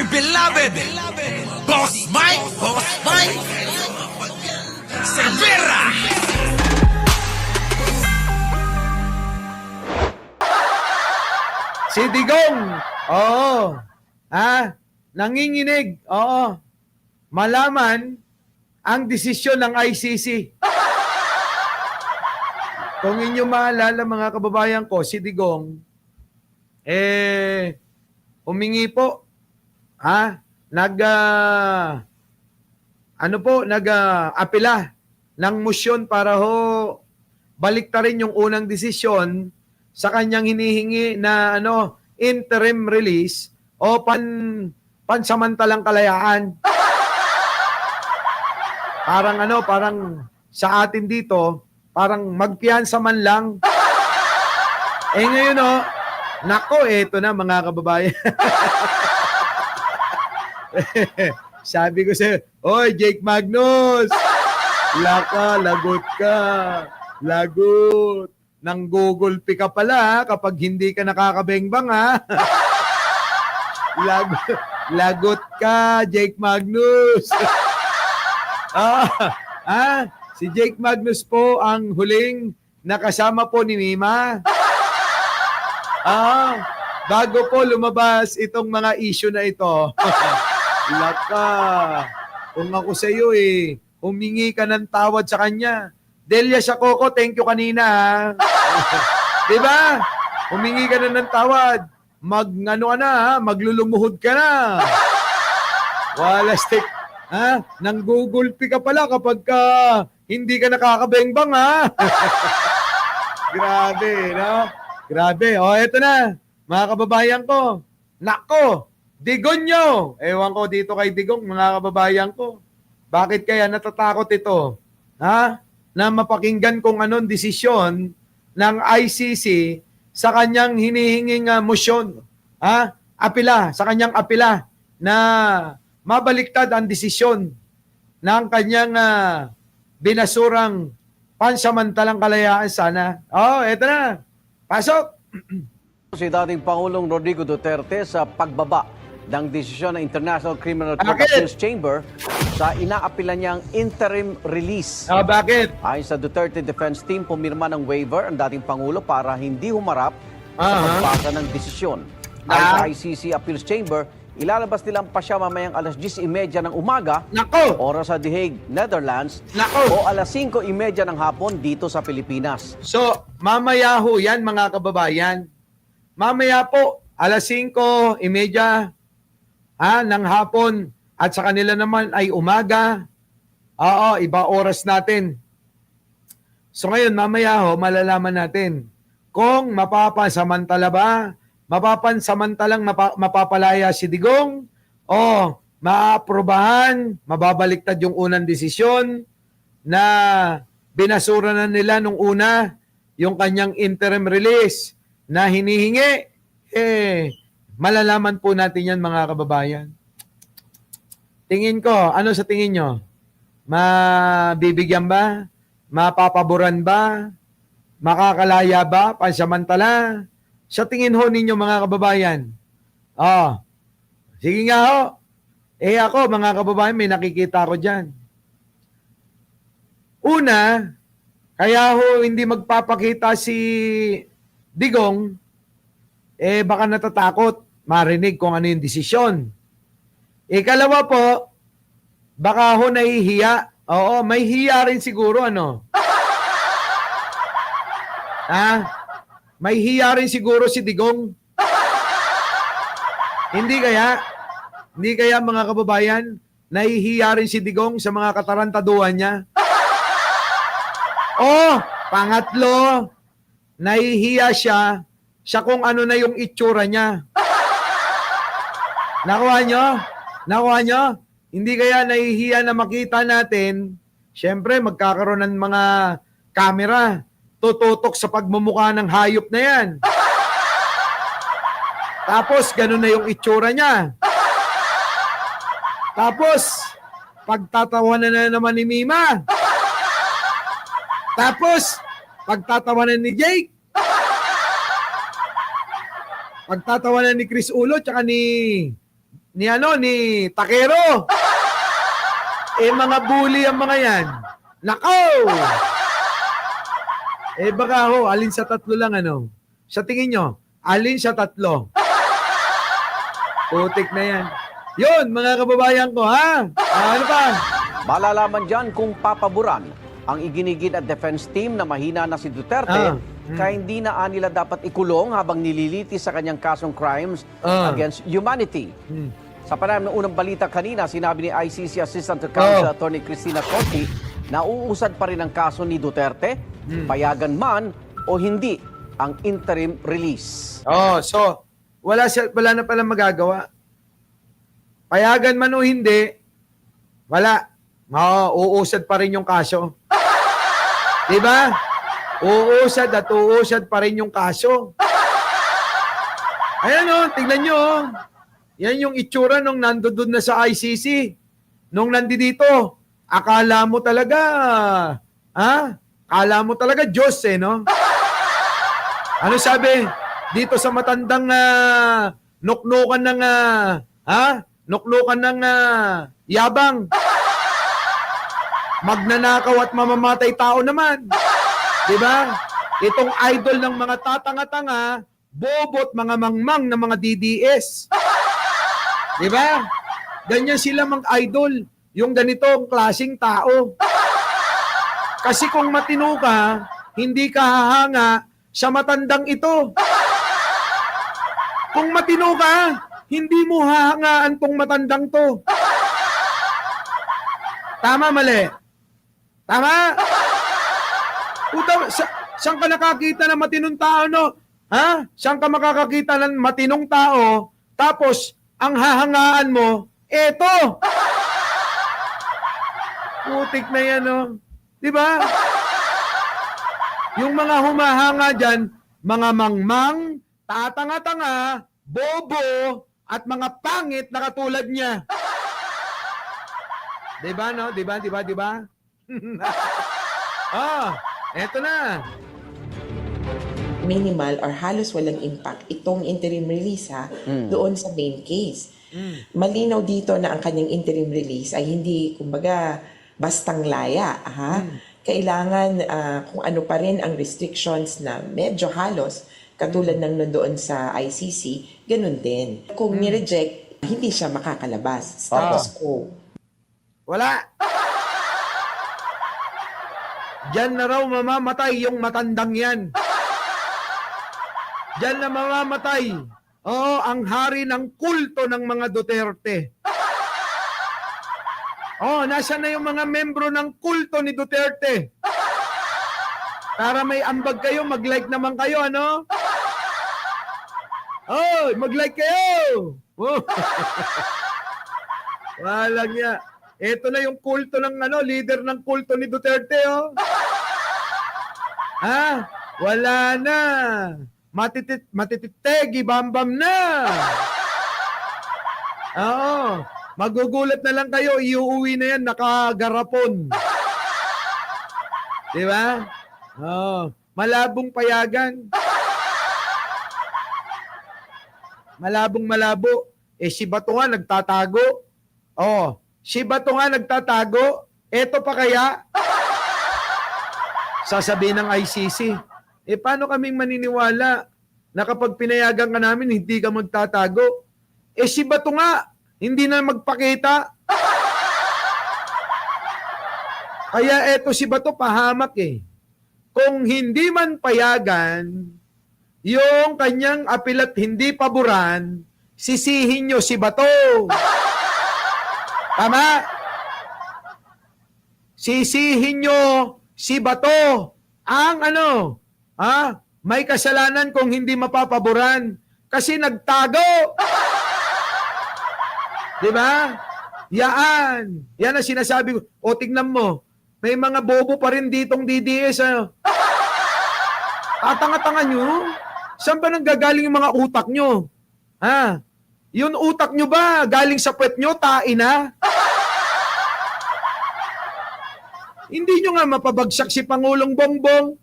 dear beloved, Boss Mike, Cervera. Si Digong, oo, nanginginig, oo, malaman ang desisyon ng ICC. Kung inyo maalala mga kababayan ko, si Digong, humingi po, nag-apela ng motion para baliktarin yung unang desisyon sa kanyang hinihingi na interim release o pansamantalang kalayaan. Parang sa atin dito, parang magpiyansa man lang. Ngayon nako, eto na mga kababayan. Sabi ko sa'yo, oy, Jake Magnus, lagot ka. Lagot. Nang Google Pay ka pala kapag hindi ka nakakabengbang Lagot ka, Jake Magnus. Si Jake Magnus po ang huling nakasama po ni Mima. Bago po lumabas itong mga issue na ito. Laka. Kung ako sa iyo humingi ka ng tawad sa kanya. Delia Shakoko, thank you kanina Diba? Humingi ka na ng tawad. Maglulumuhod ka na. Wala stick. Nang Google Pay ka pala kapag hindi ka nakakabengbang Grabe, no? Grabe. Eto na. Mga kababayan ko. Nako, Digonyo. Ewan ko dito kay Digong, mga kababayan ko. Bakit kaya natatakot ito? Na mapakinggan kung anong desisyon ng ICC sa kanyang hinihinging motion. Apela, sa kanyang apela na mabaliktad ang desisyon ng kanyang binasurang pansamantalang kalayaan sana. Eto na. Pasok! Si dating Pangulong Rodrigo Duterte sa pagbaba ng desisyon ng International Criminal Court Appeals Chamber sa inaapila niyang interim release. Bakit? Ayon sa Duterte Defense Team, pumirma ng waiver ang dating Pangulo para hindi humarap sa pagpasa ng desisyon. Ayon sa ICC Appeals Chamber, ilalabas nilang pasya mamayang alas 10:30 ng umaga, oras sa The Hague, Netherlands, o alas 5:30 ng hapon dito sa Pilipinas. So, mamaya ho yan mga kababayan. Mamaya po, alas 5:30 ng hapon at sa kanila naman ay umaga. Iba oras natin. So ngayon, mamaya malalaman natin kung mapapansamantalang mapapalaya si Digong o maaaprobahan, mababaliktad yung unang desisyon na binasura na nila nung una yung kanyang interim release na hinihingi. Malalaman po natin yan mga kababayan. Tingin ko, ano sa tingin nyo? Mabibigyan ba? Mapapaboran ba? Makakalaya ba? Pansamantala? Sa tingin ho ninyo mga kababayan? Sige nga ho. Ako mga kababayan, may nakikita ko dyan. Una, kaya ho hindi magpapakita si Digong, baka natatakot marinig kung ano yung desisyon. Ikalawa po, baka ho nahihiya. May hiya rin siguro, May hiya rin siguro si Digong. Hindi kaya mga kababayan, nahihiya rin si Digong sa mga katarantaduhan niya. Pangatlo, nahihiya siya sa kung ano na yung itsura niya. Nakuha nyo? Hindi kaya nahihiya na makita natin, syempre magkakaroon ng mga kamera, tututok sa pagmumukha ng hayop na yan. Tapos, ganun na yung itsura niya. Tapos, pagtatawanan na naman ni Mima. Tapos, pagtatawanan ni Jake. Pagtatawanan ni Chris Ulo, tsaka ni ni Takero. Mga bully ang mga yan. Nako! Baka ho, alin sa tatlo lang ano? Sa tingin nyo, alin sa tatlo? Putik na yan. Yun, mga kababayan ko, ha? Ano pa? Malalaman dyan kung papaboran ang iginigid at defense team na mahina na si Duterte kaya hindi na nila dapat ikulong habang nililitis sa kanyang kasong crimes against humanity. Sa panayam ng unang balita kanina, sinabi ni ICC Assistant to Counsel Attorney Cristina Conti na uusad pa rin ang kaso ni Duterte, payagan man o hindi ang interim release. So, wala na palang magagawa. Payagan man o hindi, wala. Uusad pa rin yung kaso. Diba? Uusad at uusad pa rin yung kaso. Ayan tingnan nyo. Yan yung itsura nung nandoon na sa ICC. Nung nandito, akala mo talaga, akala mo talaga Diyos no? Ano sabi? Dito sa matandang nuknukan ng, nuknukan ng yabang. Magnanakaw at mamamatay tao naman. Diba? Itong idol ng mga tatanga-tanga, bobot mga mangmang ng mga DDS. Diba? Ganyan sila mag-idol. Yung ganitong klaseng tao. Kasi kung matino ka, hindi ka hahanga sa matandang ito. Kung matino ka, hindi mo hahangaan tong matandang to. Tama, mali? Tama? Saan ka nakakita ng matinong tao, no? Saan ka makakakita ng matinong tao, tapos ang hahangaan mo, eto! Putik na yan, no? Diba? Yung mga humahanga dyan, mga mangmang, tatanga-tanga, bobo, at mga pangit na katulad niya. Diba, no? Diba? Eto na. Minimal or halos walang impact itong interim release doon sa main case. Malinaw dito na ang kanyang interim release ay hindi, kumbaga, bastang laya. Kailangan kung ano pa rin ang restrictions na medyo halos, katulad ng nandoon sa ICC, ganun din. Kung ni-reject, hindi siya makakalabas. Status quo. Wala. Diyan na raw mamamatay yung matandang yan. Diyan na mamamatay. Ang hari ng kulto ng mga Duterte. Nasa na yung mga membro ng kulto ni Duterte? Para may ambag kayo, mag-like naman kayo, ano? Mag-like kayo! Walang niya. Ito na yung kulto ng leader ng kulto ni Duterte, Wala na. Matititegi, bambam na. Magugulat na lang kayo, iuwi na yan, nakagarapon. Diba? Malabong payagan. Malabong-malabo. Si Bato nga nagtatago. Si Bato nga nagtatago. Eto pa kaya? Sasabihin ng ICC. Paano kaming maniniwala na kapag pinayagan ka namin, hindi ka magtatago? Si Bato nga, hindi na magpakita. Kaya eto si Bato pahamak Kung hindi man payagan, yung kanyang apil at hindi paboran, sisihin nyo si Bato. Tama? Sisihin nyo si Bato. Ang may kasalanan kung hindi mapapaboran. Kasi nagtago. Diba? Yan ang sinasabi ko. Tignan mo. May mga bobo pa rin ditong DDS. Tatanga-tanga nyo. Saan ba nanggagaling yung mga utak nyo? Yung utak nyo ba galing sa puwet nyo? Tain na? Hindi nyo nga mapabagsak si Pangulong Bongbong.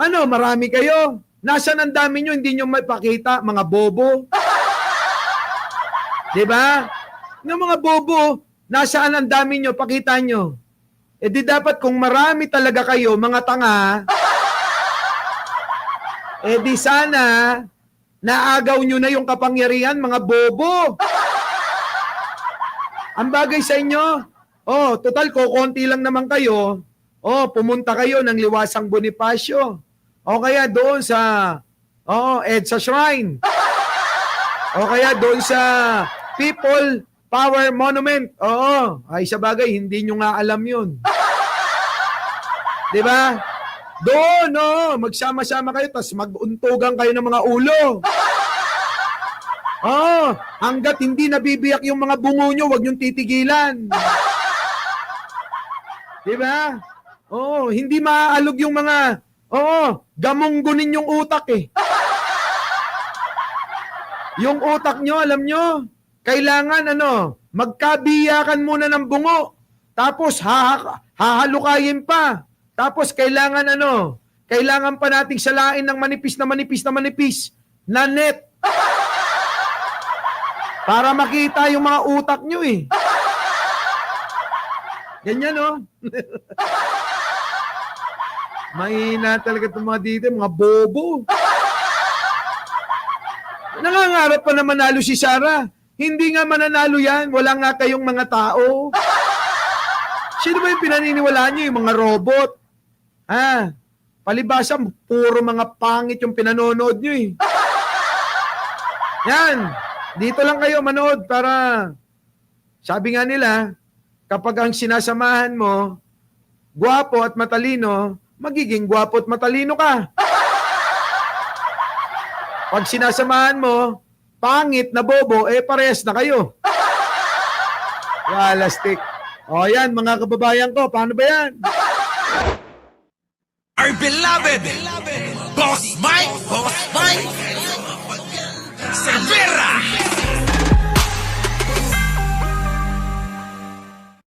Marami kayo. Nasaan ang dami nyo, hindi nyo mapakita, mga bobo. Di ba? Ng mga bobo, nasaan ang dami nyo? Pakita nyo. E di dapat kung marami talaga kayo, mga tanga, e di sana, naagaw nyo na yung kapangyarihan, mga bobo. Ang bagay sa inyo, oh, total, kukonti lang naman kayo, oh, pumunta kayo ng Liwasang Bonifacio. O kaya doon sa, EDSA Shrine. O kaya doon sa People Power Monument. Oo, ay sa bagay, hindi nyo nga alam yun. Di ba? Doon, magsama-sama kayo, tapos mag-untugan kayo ng mga ulo. Hanggat hindi nabibiyak yung mga bungo nyo, huwag nyong titigilan. Di ba? Hindi maaalog yung mga, gamunggunin yung utak eh. Yung utak nyo, alam nyo, kailangan magkabiyakan muna ng bungo. Tapos hahalukayin pa. Tapos kailangan kailangan pa nating salain ng manipis na net. Para makita yung mga utak nyo eh. Ganyan Mahina talaga itong mga dito, mga bobo. Nangangarap pa na manalo si Sarah. Hindi nga mananalo yan. Wala nga kayong mga tao. Sino ba yung pinaniniwalaan nyo? Yung mga robot. Palibasa, puro mga pangit yung pinanonood nyo eh. Yan. Dito lang kayo manood para, sabi nga nila, kapag ang sinasamahan mo, gwapo at matalino, magiging gwapo at matalino ka. Pag sinasamahan mo, pangit na bobo, parehas na kayo. Walastik. O yan, mga kababayan ko, paano ba yan? Our beloved Boss Mike.